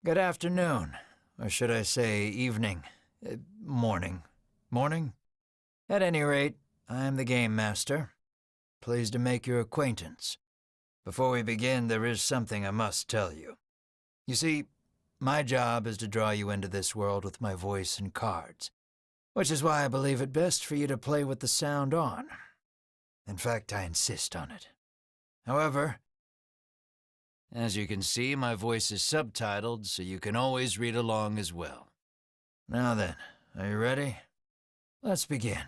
Good afternoon, or should I say evening, morning. Morning? At any rate, I am the Game Master. Pleased to make your acquaintance. Before we begin, there is something I must tell you. You see, my job is to draw you into this world with my voice and cards, which is why I believe it best for you to play with the sound on. In fact, I insist on it. However, as you can see, my voice is subtitled, so you can always read along as well. Now then, are you ready? Let's begin.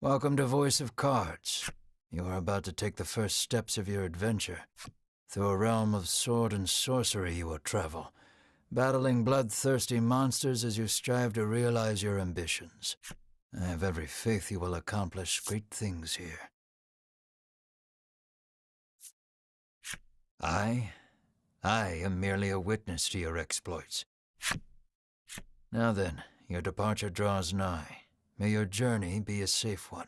Welcome to Voice of Cards. You are about to take the first steps of your adventure. Through a realm of sword and sorcery you will travel, battling bloodthirsty monsters as you strive to realize your ambitions. I have every faith you will accomplish great things here. I am merely a witness to your exploits. Now then, your departure draws nigh. May your journey be a safe one.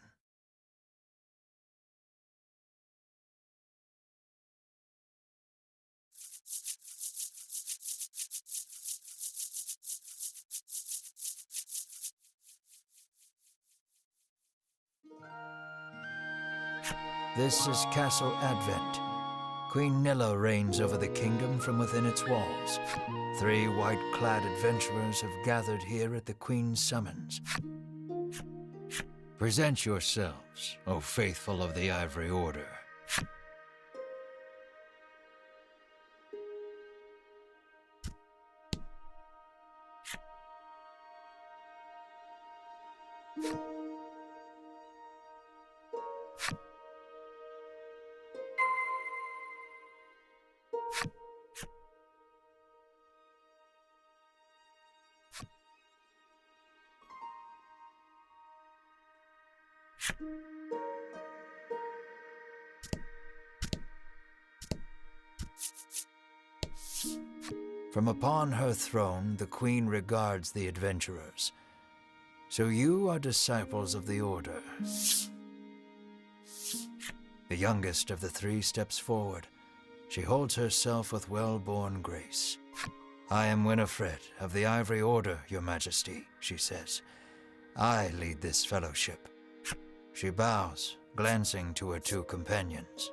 This is Castle Advent. Queen Nilla reigns over the kingdom from within its walls. 3 white-clad adventurers have gathered here at the Queen's summons. Present yourselves, O faithful of the Ivory Order. From upon her throne, the Queen regards the adventurers. So you are disciples of the Order. The youngest of the 3 steps forward. She holds herself with well-born grace. I am Winifred of the Ivory Order, Your Majesty, she says. I lead this fellowship. She bows, glancing to her 2 companions.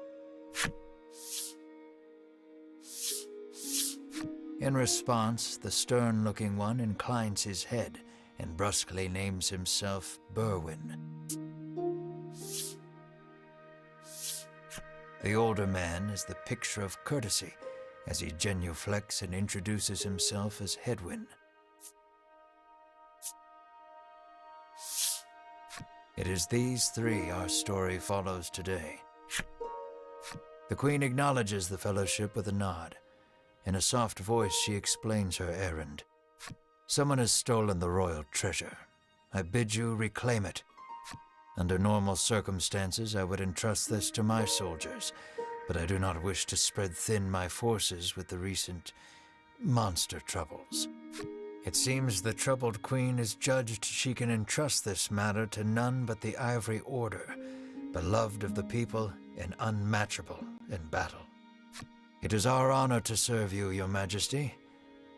In response, the stern-looking one inclines his head and brusquely names himself Berwin. The older man is the picture of courtesy as he genuflects and introduces himself as Hedwin. It is these 3 our story follows today. The Queen acknowledges the fellowship with a nod. In a soft voice, she explains her errand. Someone has stolen the royal treasure. I bid you reclaim it. Under normal circumstances, I would entrust this to my soldiers, but I do not wish to spread thin my forces with the recent monster troubles. It seems the troubled Queen is judged she can entrust this matter to none but the Ivory Order, beloved of the people and unmatchable in battle. It is our honor to serve you, Your Majesty,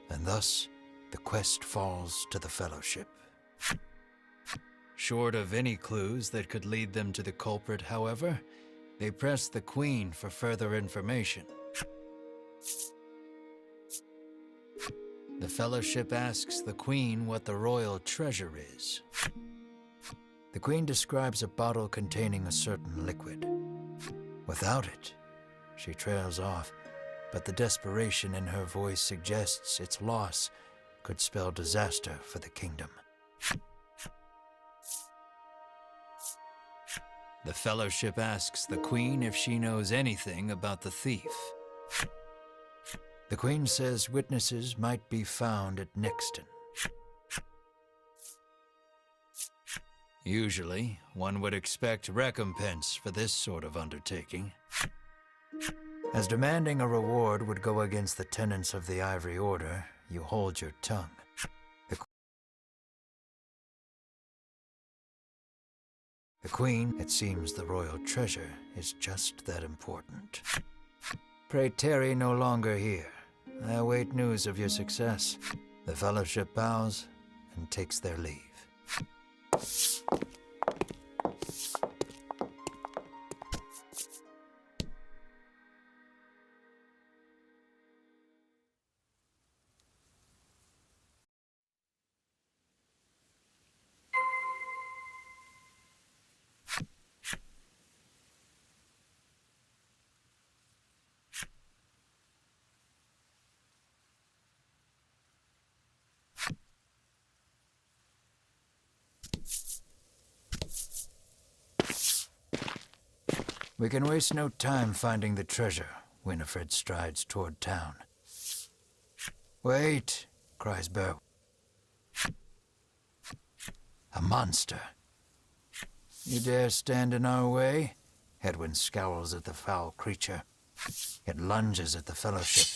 and thus the quest falls to the Fellowship. Short of any clues that could lead them to the culprit, however, they press the Queen for further information. The Fellowship asks the Queen what the royal treasure is. The Queen describes a bottle containing a certain liquid. Without it, she trails off, but the desperation in her voice suggests its loss could spell disaster for the kingdom. The Fellowship asks the Queen if she knows anything about the thief. The Queen says witnesses might be found at Nexton. Usually, one would expect recompense for this sort of undertaking. As demanding a reward would go against the tenets of the Ivory Order, you hold your tongue. The Queen, it seems the royal treasure is just that important. Pray tarry no longer here. I await news of your success. The Fellowship bows and takes their leave. We can waste no time finding the treasure. Winifred strides toward town. Wait, cries Bear. A monster. You dare stand in our way? Edwin scowls at the foul creature. It lunges at the Fellowship.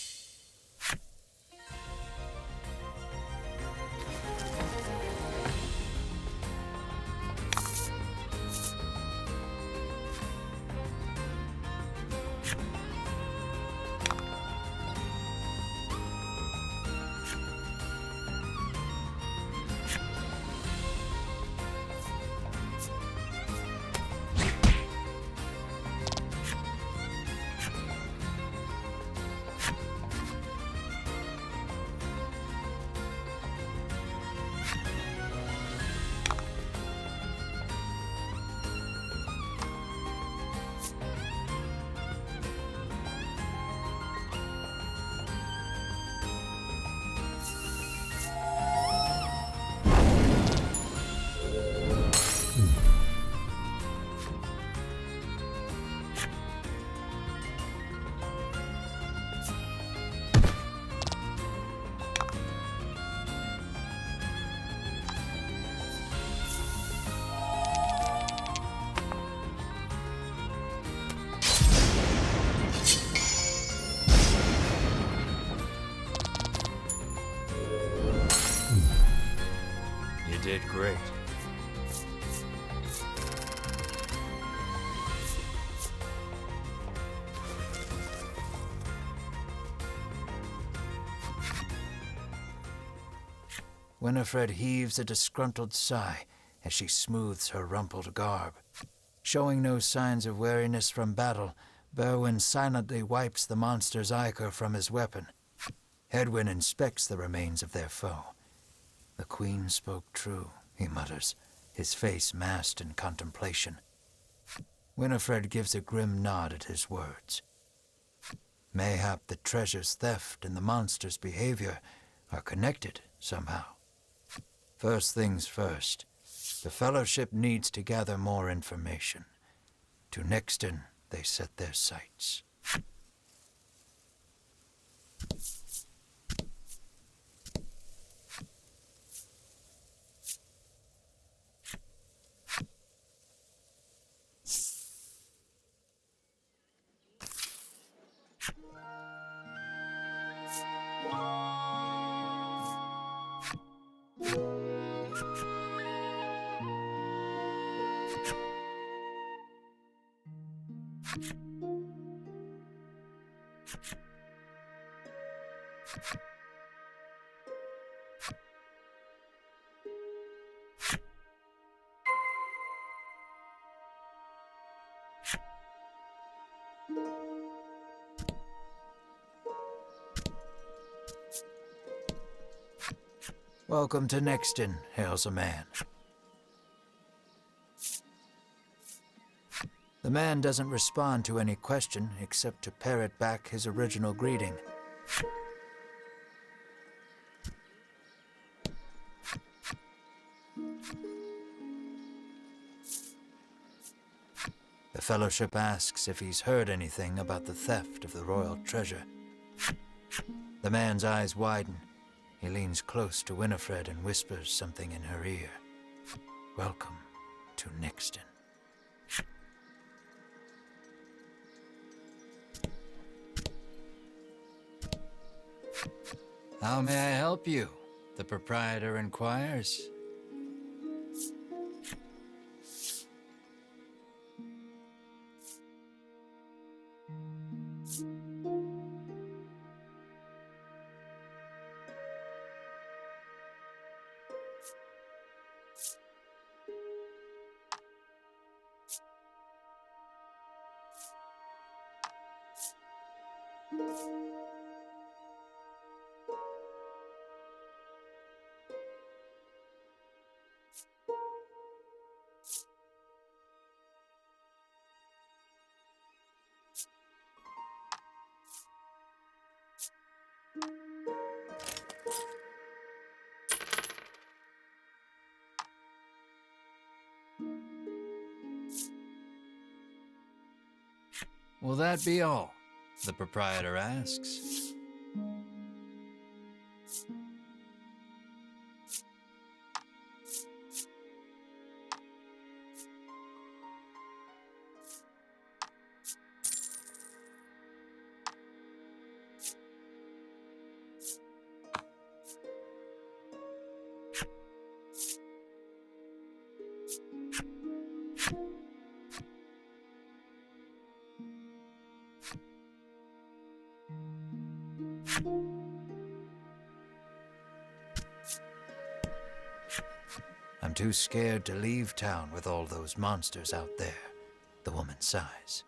You did great. Winifred heaves a disgruntled sigh as she smooths her rumpled garb. Showing no signs of weariness from battle, Berwin silently wipes the monster's ichor from his weapon. Edwin inspects the remains of their foe. The Queen spoke true, he mutters, his face masked in contemplation. Winifred gives a grim nod at his words. Mayhap the treasure's theft and the monster's behavior are connected somehow. First things first, the Fellowship needs to gather more information. To Nexton they set their sights. Welcome to Nexton, hails a man. The man doesn't respond to any question except to parrot back his original greeting. The Fellowship asks if he's heard anything about the theft of the royal treasure. The man's eyes widen. He leans close to Winifred and whispers something in her ear. Welcome, to Nixton. How may I help you? The proprietor inquires. Will that be all? The proprietor asks. I'm too scared to leave town with all those monsters out there, the woman sighs.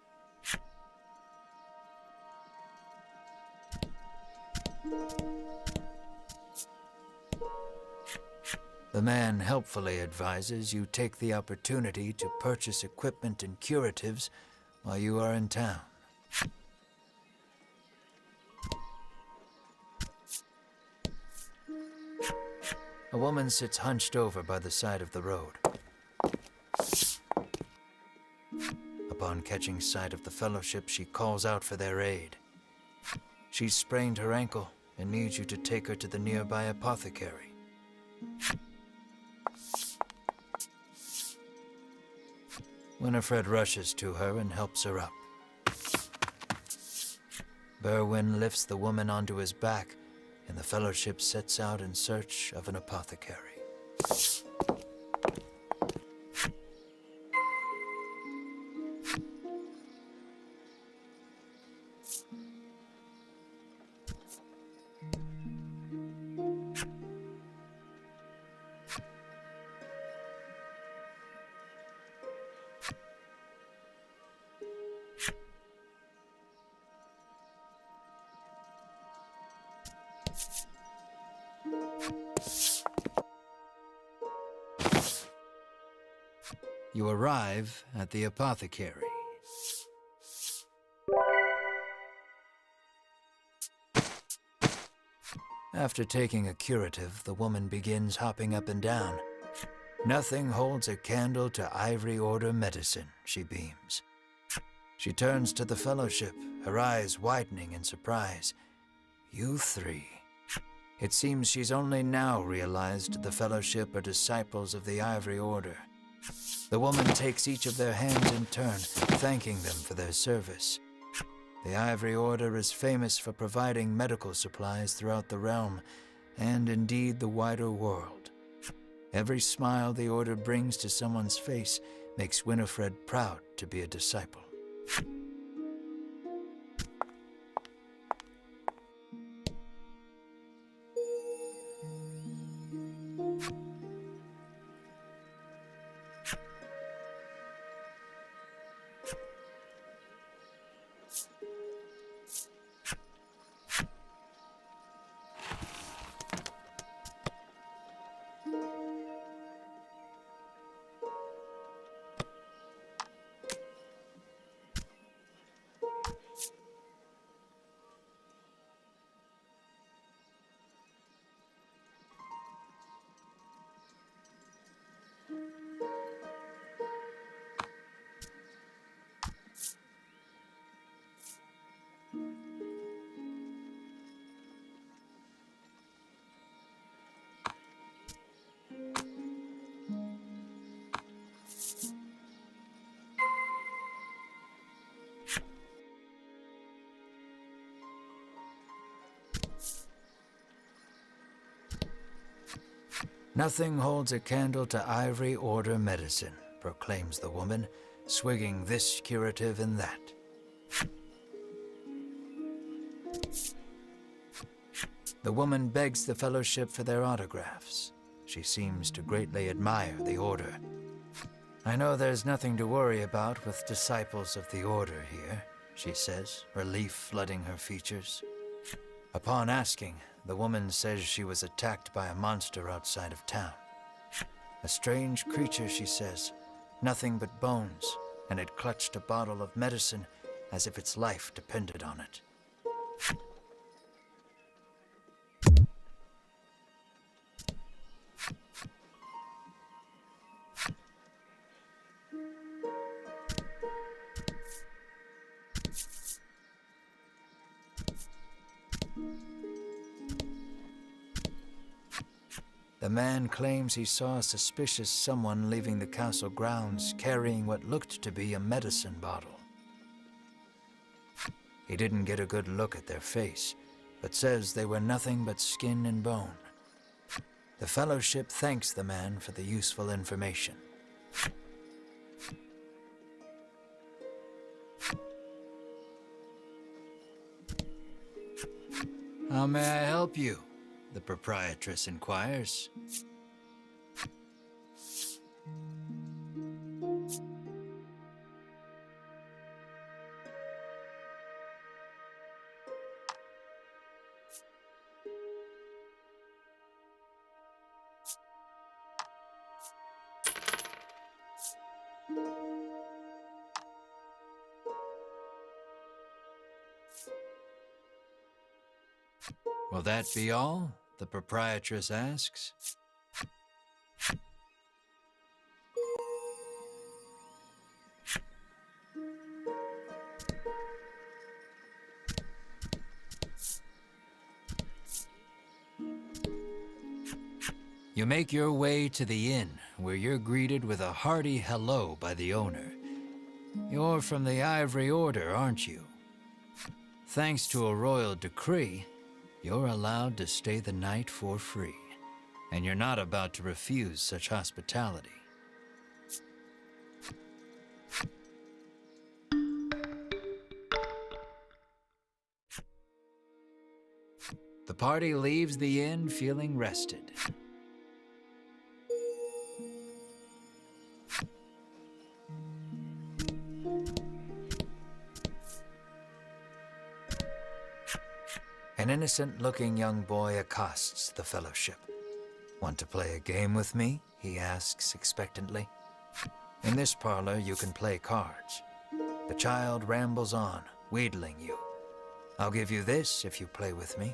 The man helpfully advises you take the opportunity to purchase equipment and curatives while you are in town. A woman sits hunched over by the side of the road. Upon catching sight of the Fellowship, she calls out for their aid. She's sprained her ankle and needs you to take her to the nearby apothecary. Winifred rushes to her and helps her up. Berwin lifts the woman onto his back, and the Fellowship sets out in search of an apothecary. You arrive at the apothecary. After taking a curative, the woman begins hopping up and down. Nothing holds a candle to Ivory Order medicine, she beams. She turns to the Fellowship, her eyes widening in surprise. You three. It seems she's only now realized the Fellowship are disciples of the Ivory Order. The woman takes each of their hands in turn, thanking them for their service. The Ivory Order is famous for providing medical supplies throughout the realm, and indeed the wider world. Every smile the Order brings to someone's face makes Winifred proud to be a disciple. Nothing holds a candle to ivory order medicine, proclaims the woman, swigging this curative and that. The woman begs the fellowship for their autographs. She seems to greatly admire the order. I know there's nothing to worry about with disciples of the order here, she says, relief flooding her features. Upon asking, the woman says she was attacked by a monster outside of town. A strange creature, she says, nothing but bones, and it clutched a bottle of medicine as if its life depended on it. The man claims he saw a suspicious someone leaving the castle grounds carrying what looked to be a medicine bottle. He didn't get a good look at their face, but says they were nothing but skin and bone. The fellowship thanks the man for the useful information. How may I help you? The proprietress inquires. Will that be all? The proprietress asks. You make your way to the inn, where you're greeted with a hearty hello by the owner. You're from the Ivory Order, aren't you? Thanks to a royal decree, you're allowed to stay the night for free, and you're not about to refuse such hospitality. The party leaves the inn feeling rested. An innocent-looking young boy accosts the fellowship. Want to play a game with me? He asks expectantly. In this parlor, you can play cards. The child rambles on, wheedling you. I'll give you this if you play with me.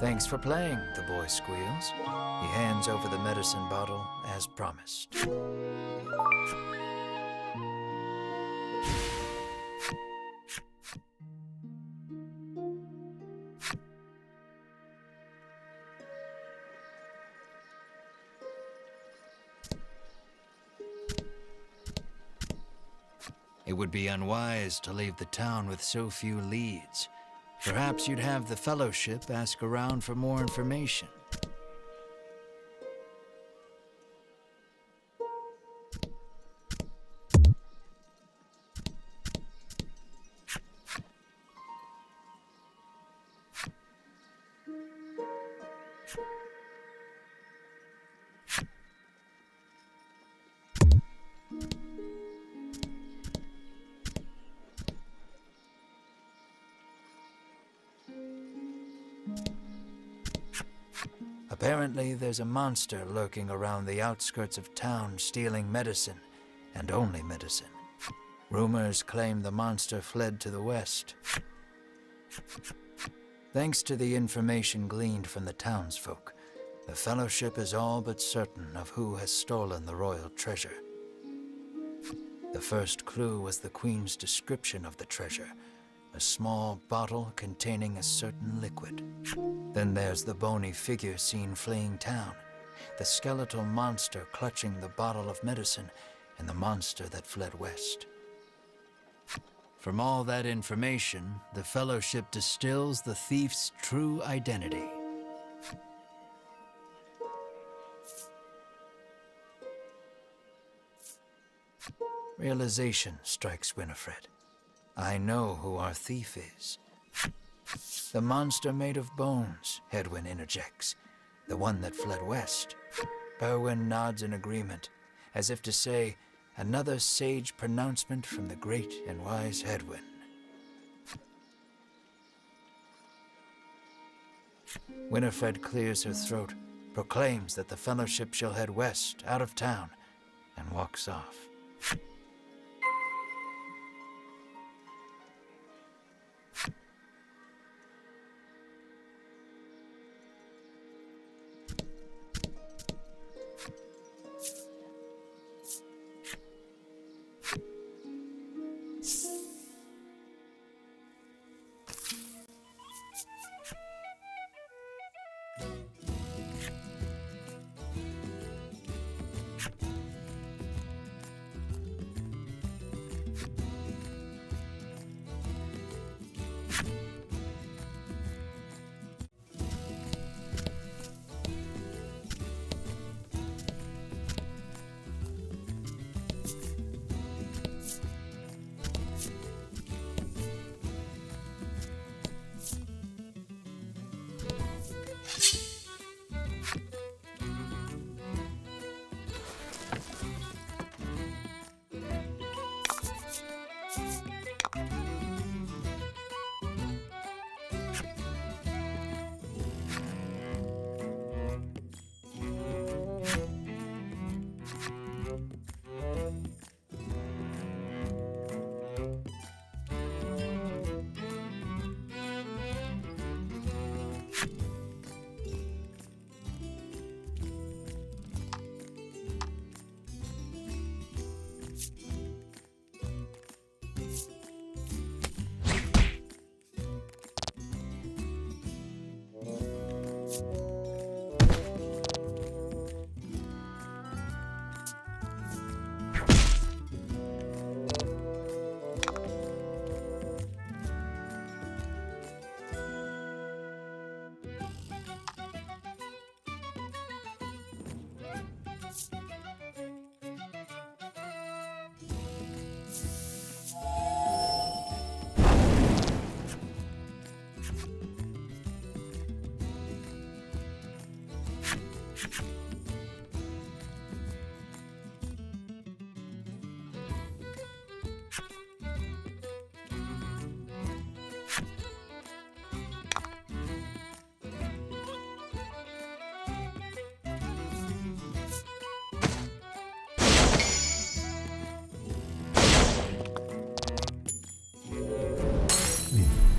Thanks for playing, the boy squeals. He hands over the medicine bottle as promised. It would be unwise to leave the town with so few leads. Perhaps you'd have the Fellowship ask around for more information. Apparently, there's a monster lurking around the outskirts of town stealing medicine, and only medicine. Rumors claim the monster fled to the west. Thanks to the information gleaned from the townsfolk, the Fellowship is all but certain of who has stolen the royal treasure. The first clue was the Queen's description of the treasure, a small bottle containing a certain liquid. Then there's the bony figure seen fleeing town, the skeletal monster clutching the bottle of medicine, and the monster that fled west. From all that information, the Fellowship distills the thief's true identity. Realization strikes Winifred. I know who our thief is. The monster made of bones, Hedwyn interjects. The one that fled west. Berwin nods in agreement, as if to say, another sage pronouncement from the great and wise Hedwyn. Winifred clears her throat, proclaims that the Fellowship shall head west, out of town, and walks off.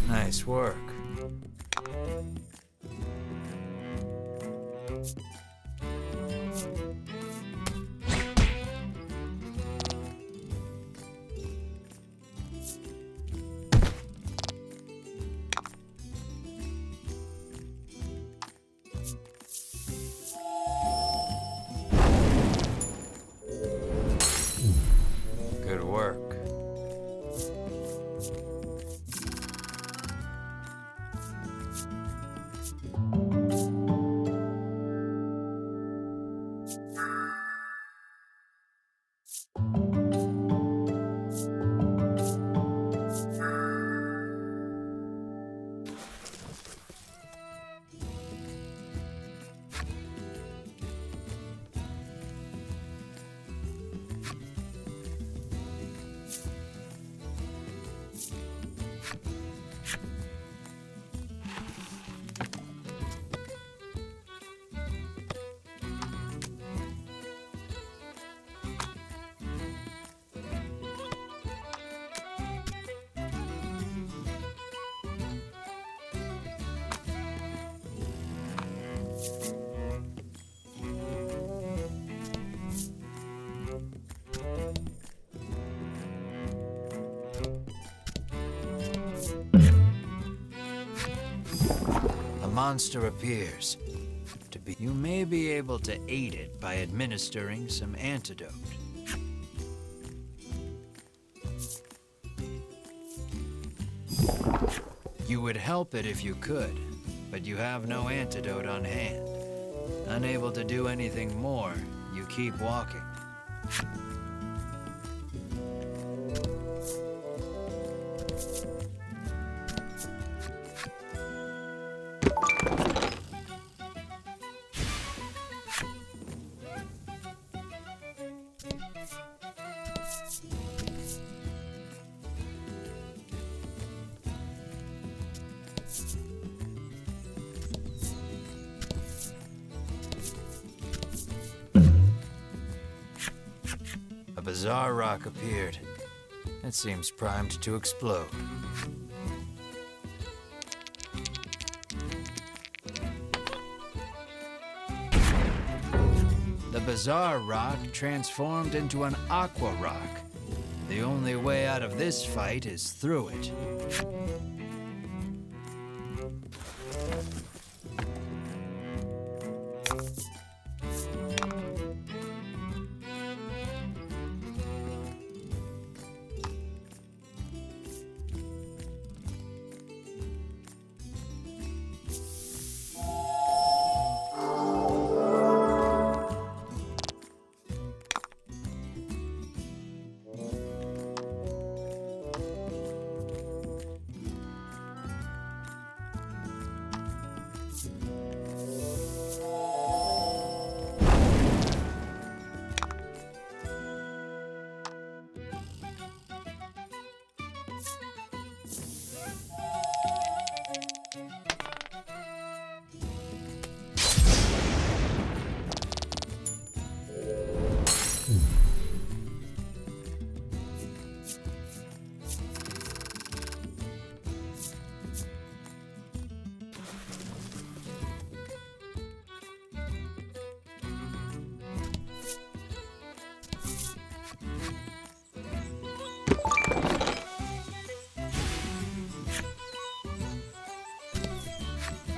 Nice work. Good work. A monster appears. You may be able to aid it by administering some antidote. You would help it if you could, but you have no antidote on hand. Unable to do anything more, you keep walking. A bizarre rock appeared. It seems primed to explode. The bizarre rock transformed into an aqua rock. The only way out of this fight is through it.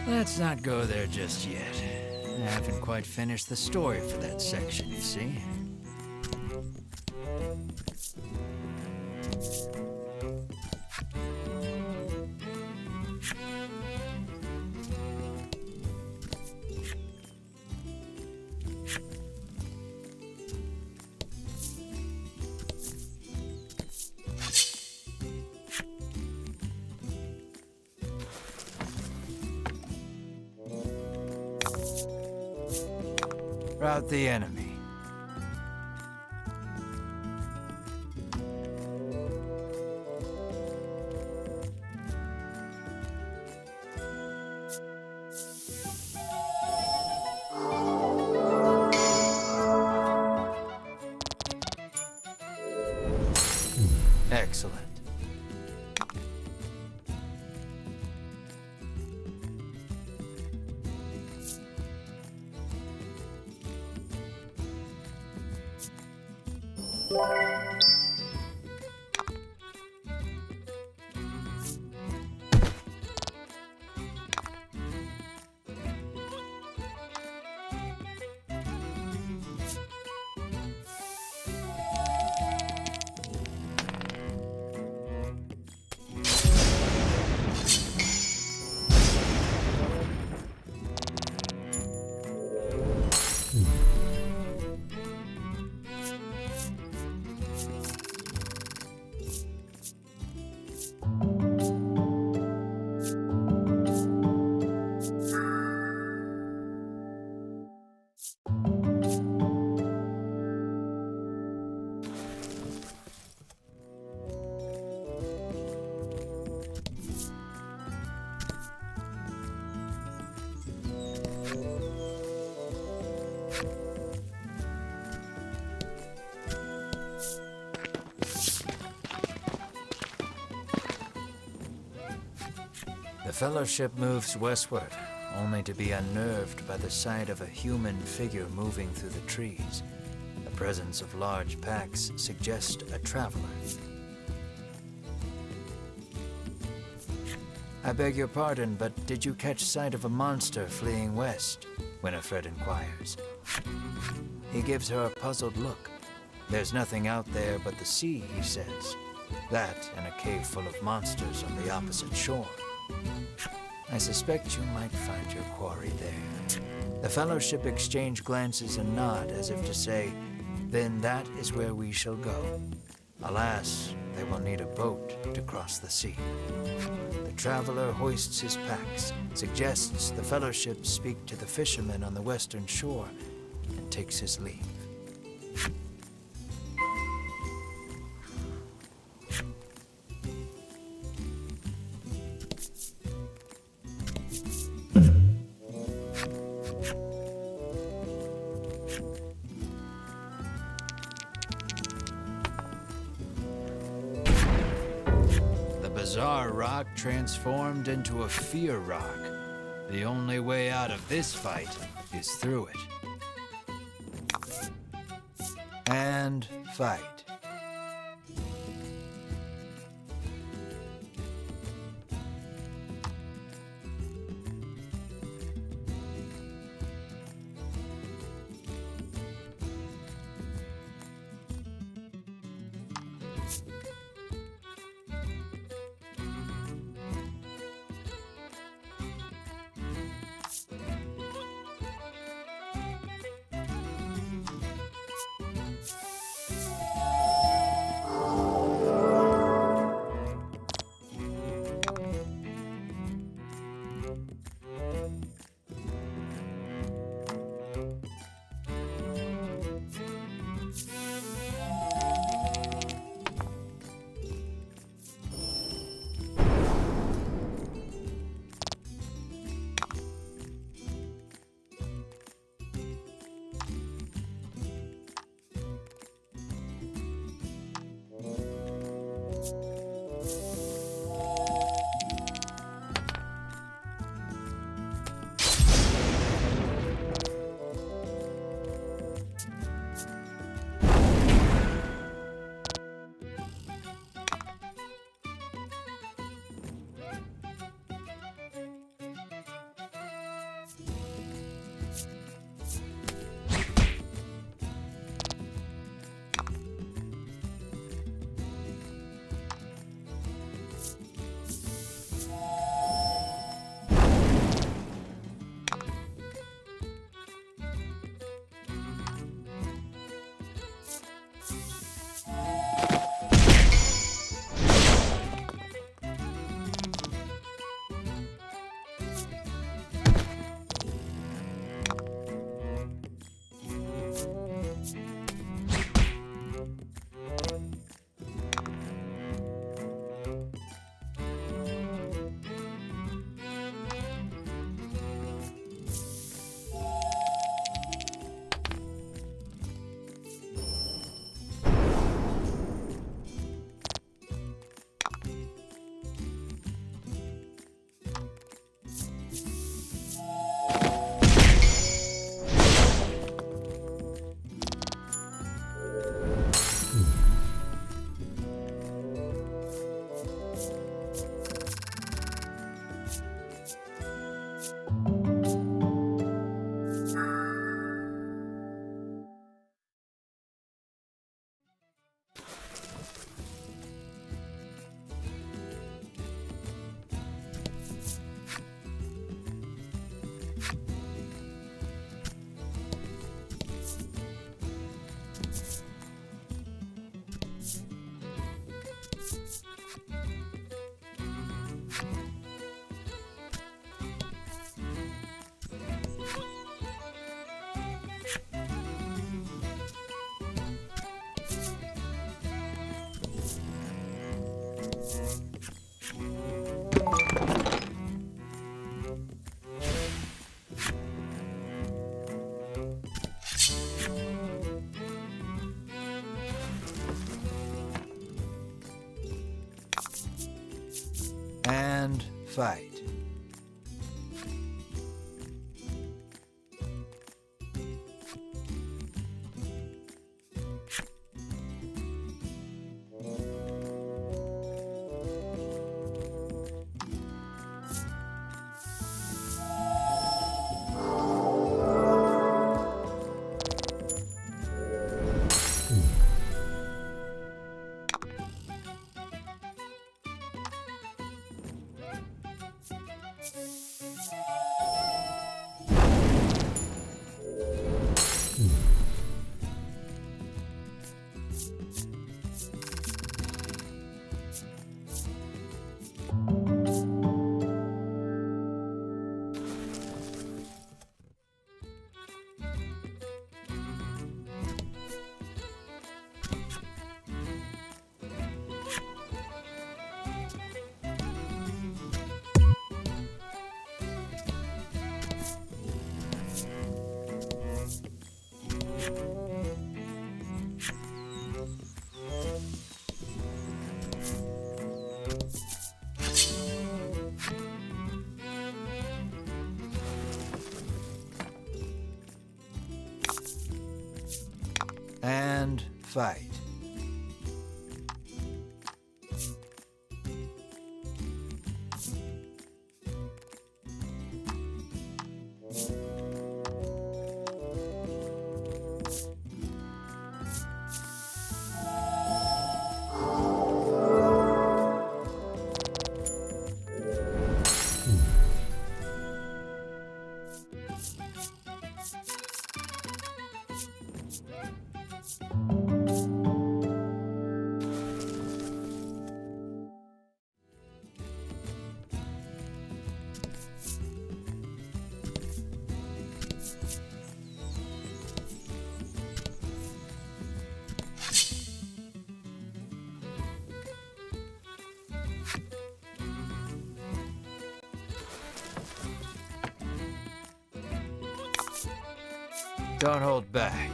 Let's not go there just yet. I haven't quite finished the story for that section, you see. Rout the enemy. Excellent. The Fellowship moves westward, only to be unnerved by the sight of a human figure moving through the trees. The presence of large packs suggests a traveler. I beg your pardon, but did you catch sight of a monster fleeing west? Winifred inquires. He gives her a puzzled look. There's nothing out there but the sea, he says. That and a cave full of monsters on the opposite shore. I suspect you might find your quarry there. The Fellowship exchange glances and nod as if to say, then that is where we shall go. Alas, they will need a boat to cross the sea. The traveler hoists his packs, suggests the Fellowship speak to the fishermen on the western shore, and takes his leave. Bizarre rock transformed into a fear rock. The only way out of this fight is through it. And fight. And fight. and fight. Don't hold back.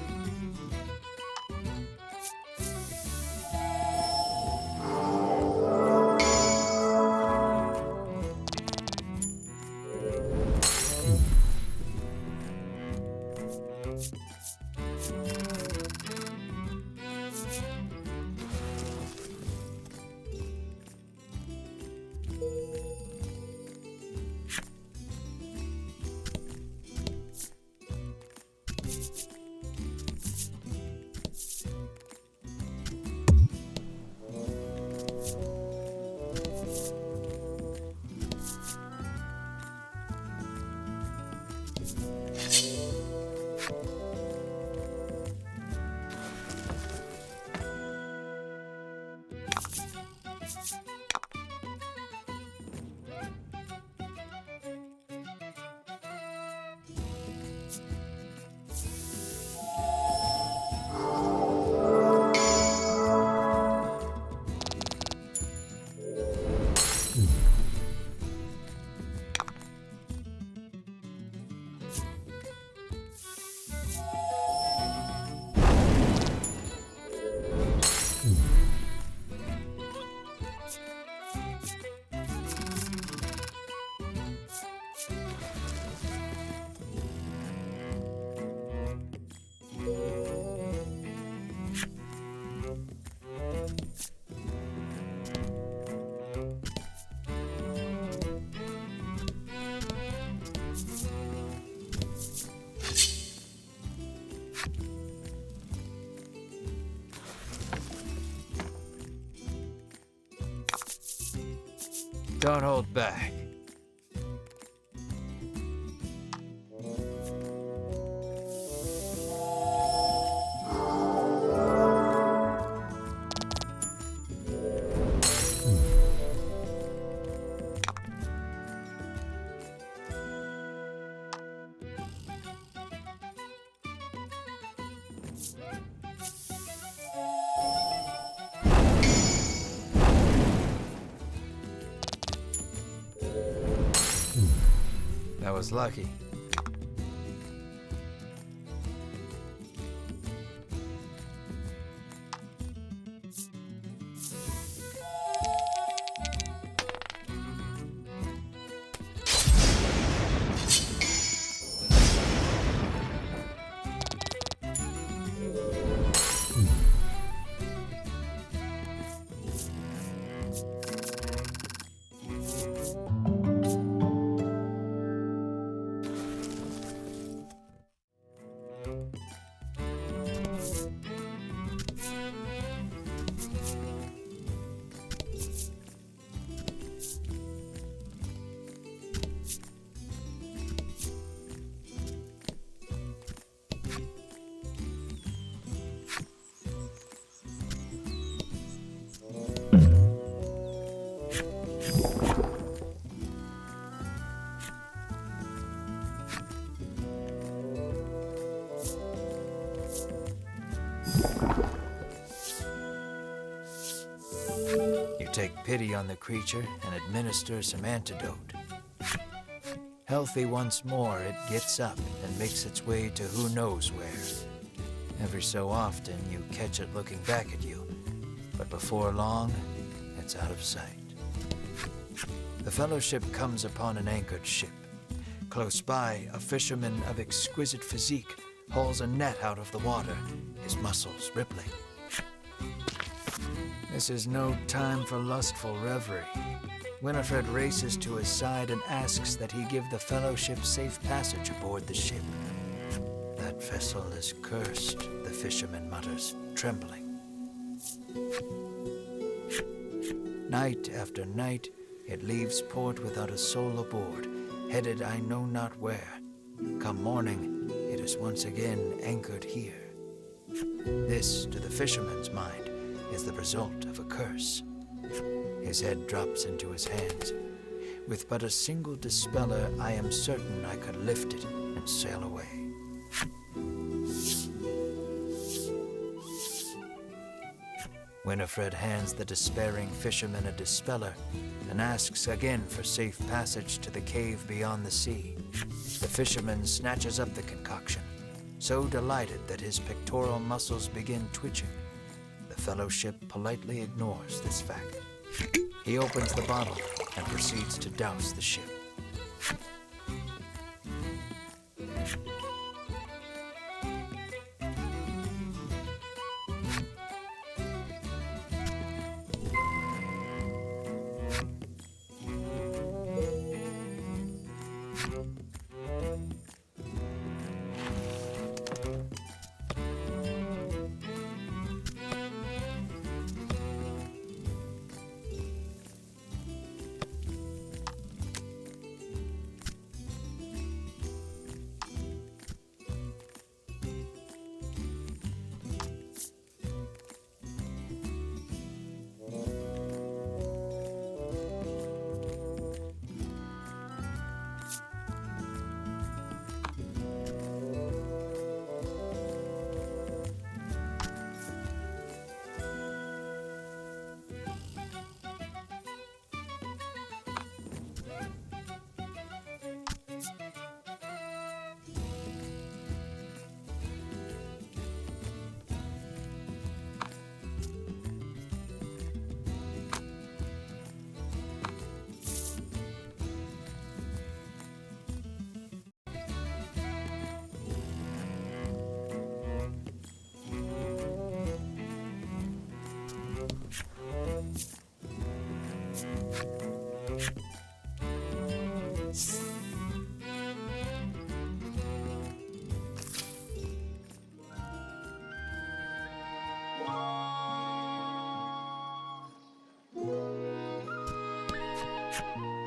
Don't hold back. That was lucky. You take pity on the creature and administer some antidote. Healthy once more, it gets up and makes its way to who knows where. Every so often, you catch it looking back at you, but before long, it's out of sight. The Fellowship comes upon an anchored ship. Close by, a fisherman of exquisite physique hauls a net out of the water, his muscles rippling. This is no time for lustful reverie. Winifred races to his side and asks that he give the Fellowship safe passage aboard the ship. That vessel is cursed, the fisherman mutters, trembling. Night after night, it leaves port without a soul aboard, headed I know not where. Come morning, it is once again anchored here. This, to the fisherman's mind, is the result of a curse. His head drops into his hands. With but a single dispeller, I am certain I could lift it and sail away. Winifred hands the despairing fisherman a dispeller and asks again for safe passage to the cave beyond the sea. The fisherman snatches up the concoction, so delighted that his pectoral muscles begin twitching. The Fellowship politely ignores this fact. He opens the bottle and proceeds to douse the ship.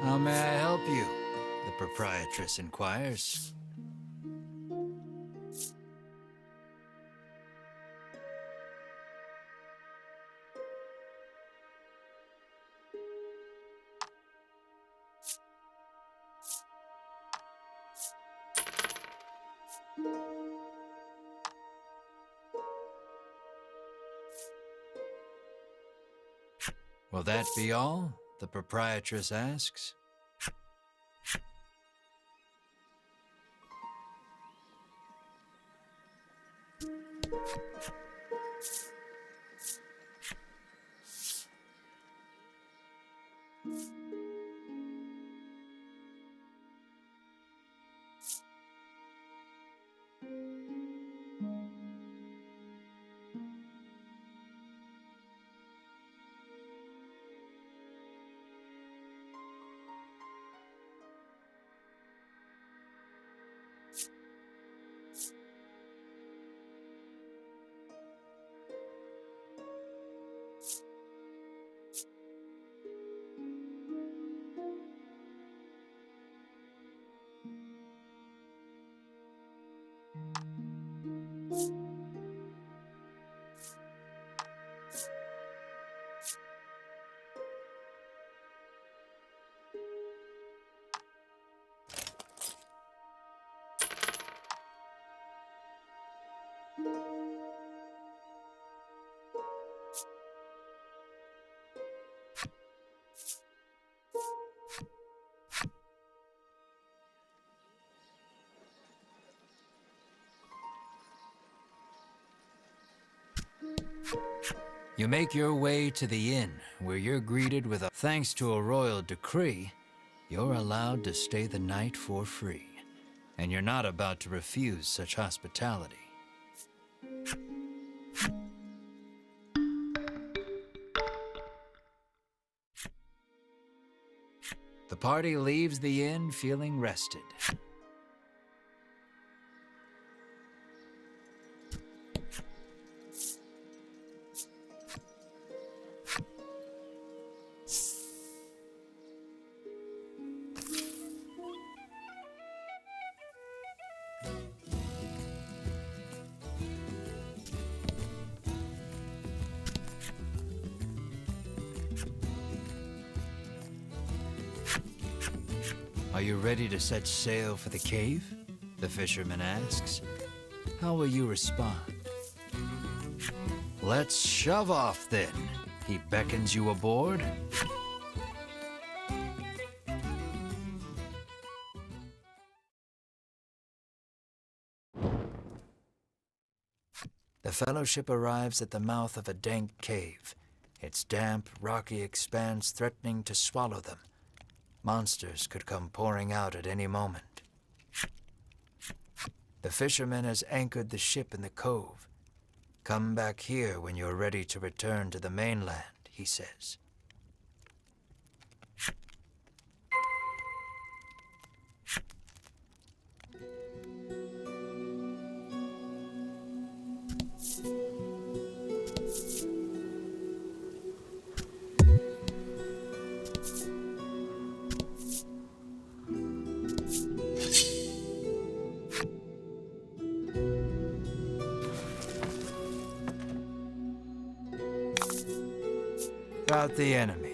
How may I help you? The proprietress inquires. Will that be all? The proprietress asks. You make your way to the inn, where you're greeted with a thanks to a royal decree, you're allowed to stay the night for free. and you're not about to refuse such hospitality. The party leaves the inn feeling rested. Are you ready to set sail for the cave? The fisherman asks. How will you respond? Let's shove off then. He beckons you aboard. The Fellowship arrives at the mouth of a dank cave, its damp, rocky expanse threatening to swallow them. Monsters could come pouring out at any moment. The fisherman has anchored the ship in the cove. Come back here when you're ready to return to the mainland, he says. About the enemy.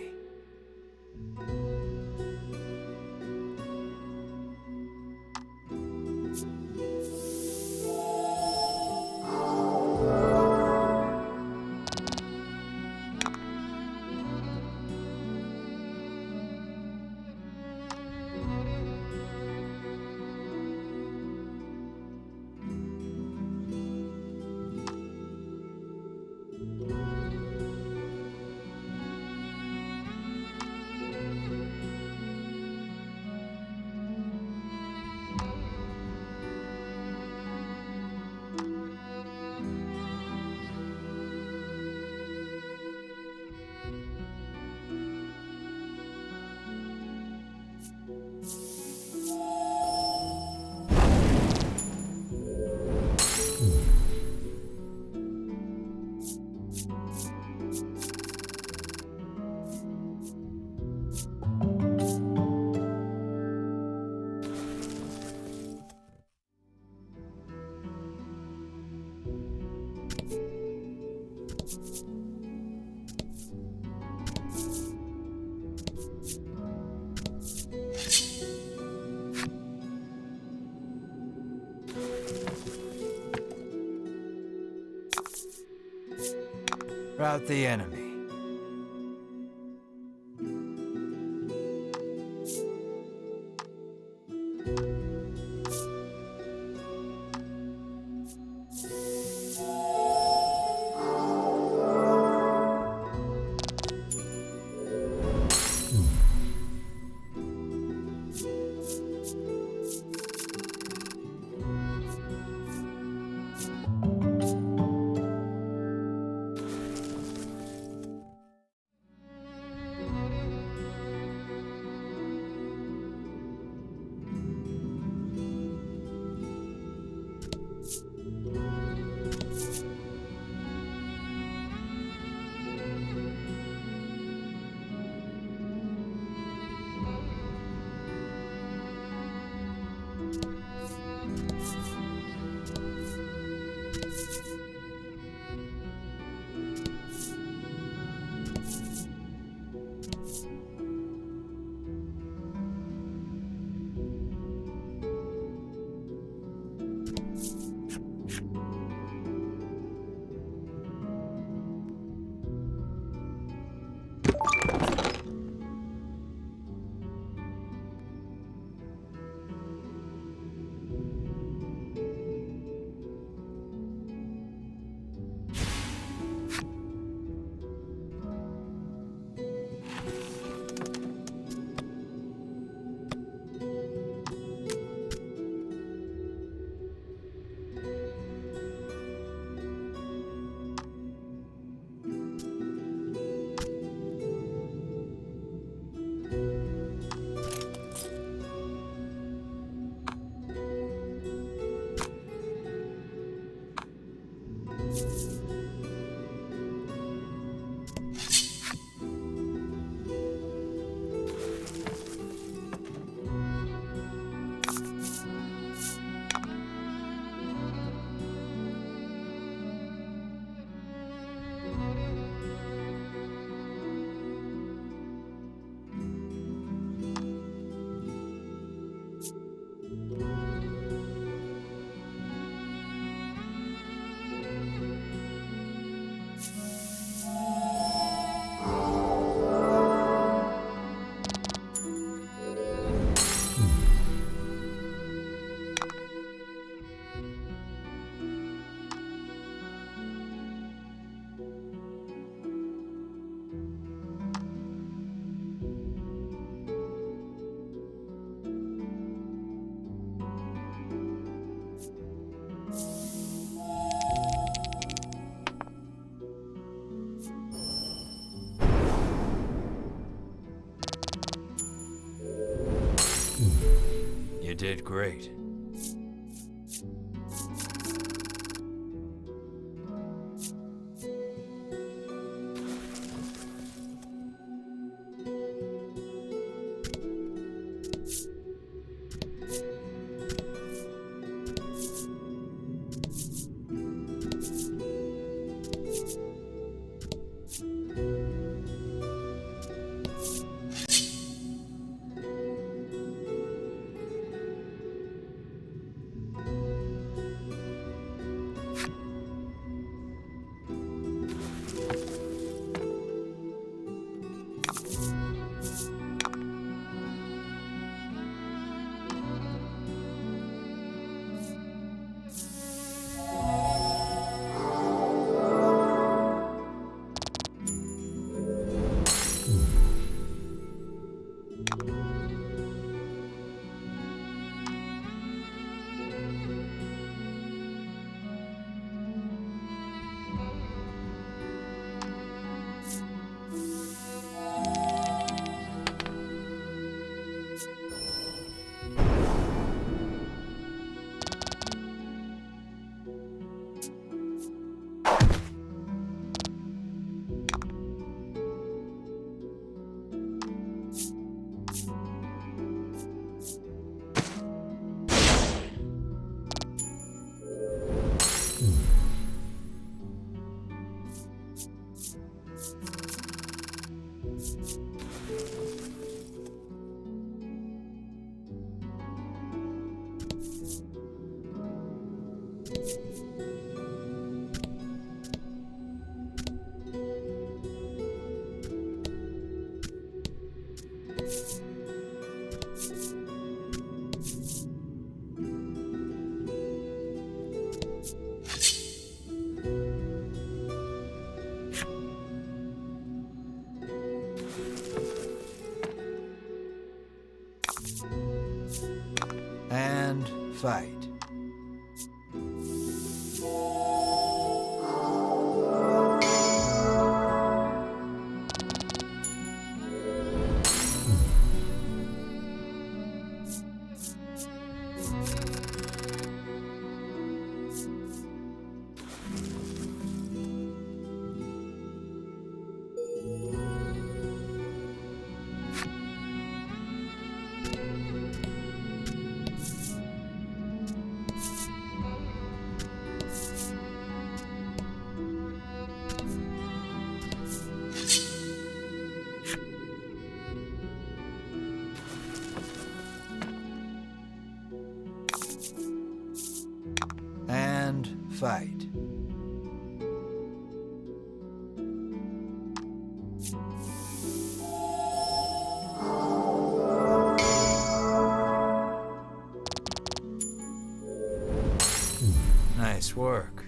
Rout the enemy. did great. And fight. And fight. Nice work.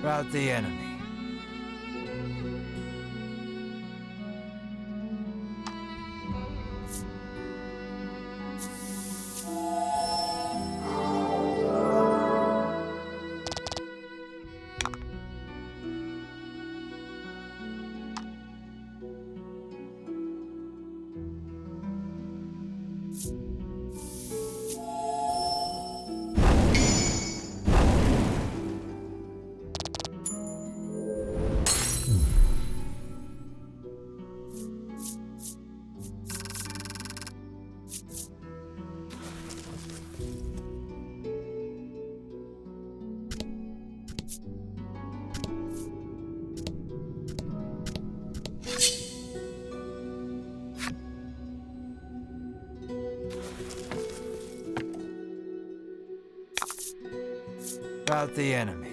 Rout the enemy. about the enemy.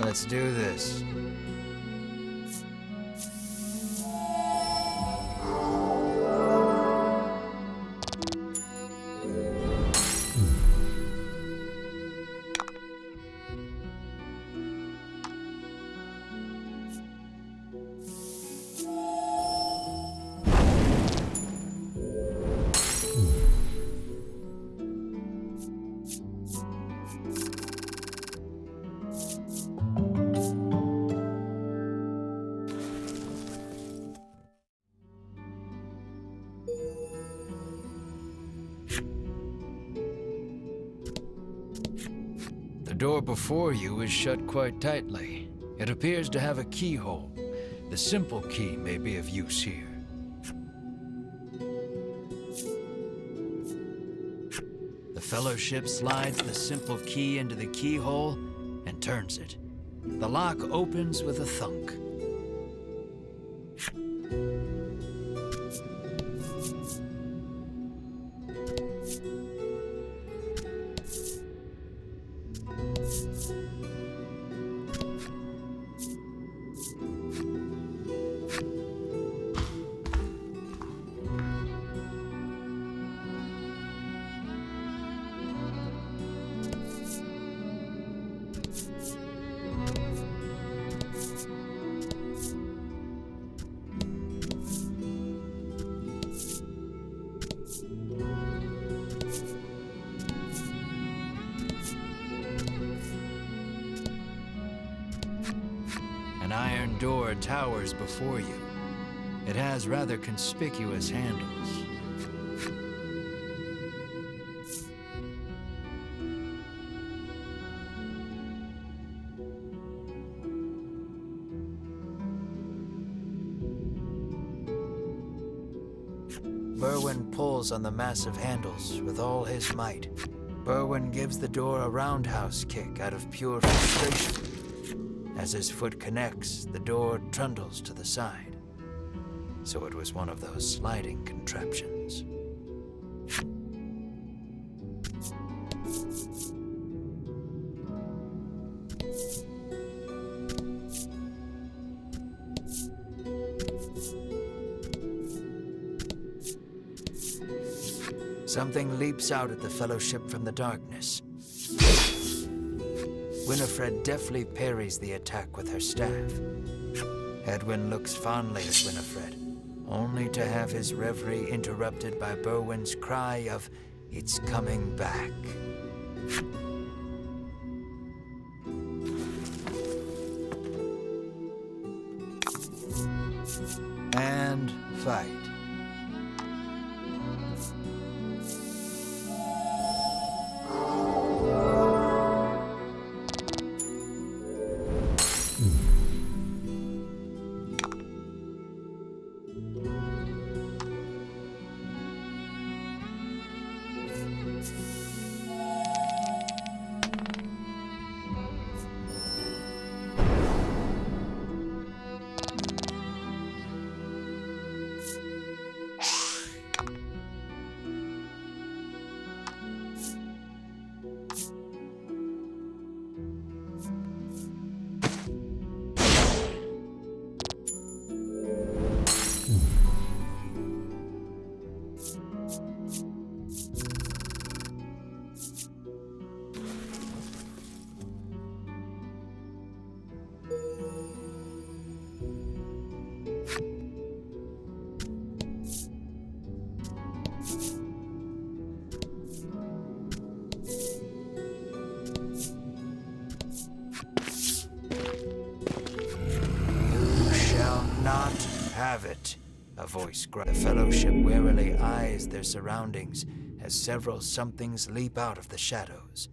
Let's do this. The door before you is shut quite tightly. It appears to have a keyhole. The simple key may be of use here. The Fellowship slides the simple key into the keyhole and turns it. The lock opens with a thunk. An iron door towers before you. It has rather conspicuous handles. Berwin pulls on the massive handles with all his might. Berwin gives the door a roundhouse kick out of pure frustration. As his foot connects, the door trundles to the side. So it was one of those sliding contraptions. Something leaps out at the Fellowship from the darkness. Winifred deftly parries the attack with her staff. Edwin looks fondly at Winifred, only to have his reverie interrupted by Berwin's cry of, "It's coming back." And fight. have it, a voice growls. The Fellowship warily eyes their surroundings as several somethings leap out of the shadows.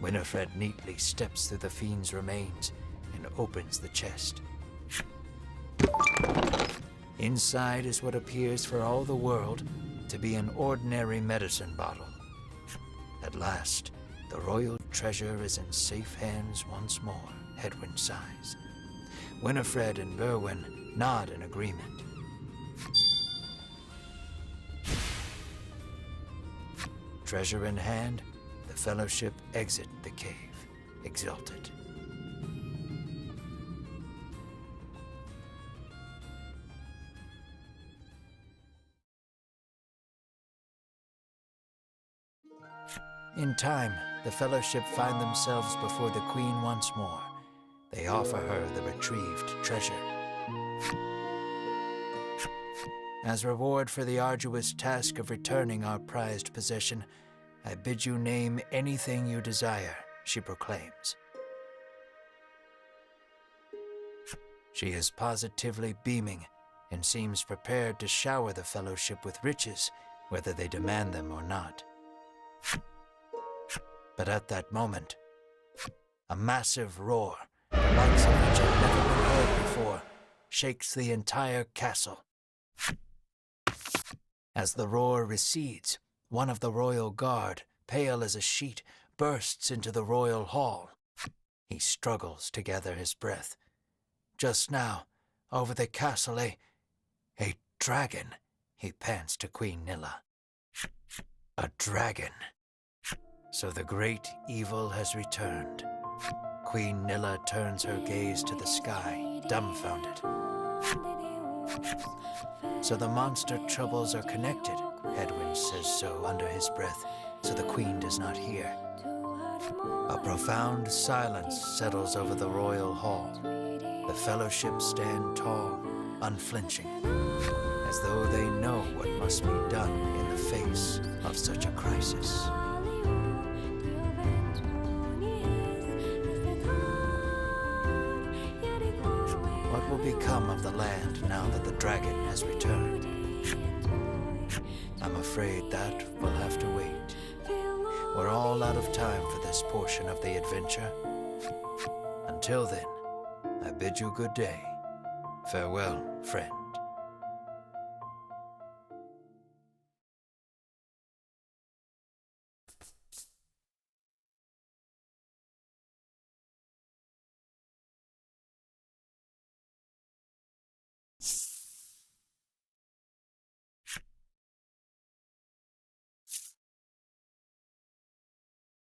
Winifred neatly steps through the fiend's remains and opens the chest. Inside is what appears for all the world to be an ordinary medicine bottle. At last, the royal treasure is in safe hands once more, Hedwyn sighs. Winifred and Berwin nod in agreement. Treasure in hand, the Fellowship exit the cave, exultant. In time, the Fellowship find themselves before the Queen once more. They offer her the retrieved treasure. As reward for the arduous task of returning our prized possession, I bid you name anything you desire, she proclaims. She is positively beaming and seems prepared to shower the Fellowship with riches, whether they demand them or not. But at that moment, A massive roar, the likes of which had never been heard before, shakes the entire castle. As the roar recedes, one of the royal guard, pale as a sheet, bursts into the royal hall. He struggles to gather his breath. Just now, over the castle, a dragon, he pants to Queen Nilla. A dragon. So the great evil has returned. Queen Nilla turns her gaze to the sky, dumbfounded. So the monster troubles are connected, Edwin says so under his breath, so the Queen does not hear. A profound silence settles over the royal hall. The Fellowship stand tall, unflinching, as though they know what must be done in the face of such a crisis. What will become of the land now that the dragon has returned? I'm afraid that will have to wait. We're all out of time for this portion of the adventure. Until then, I bid you good day. Farewell, friend.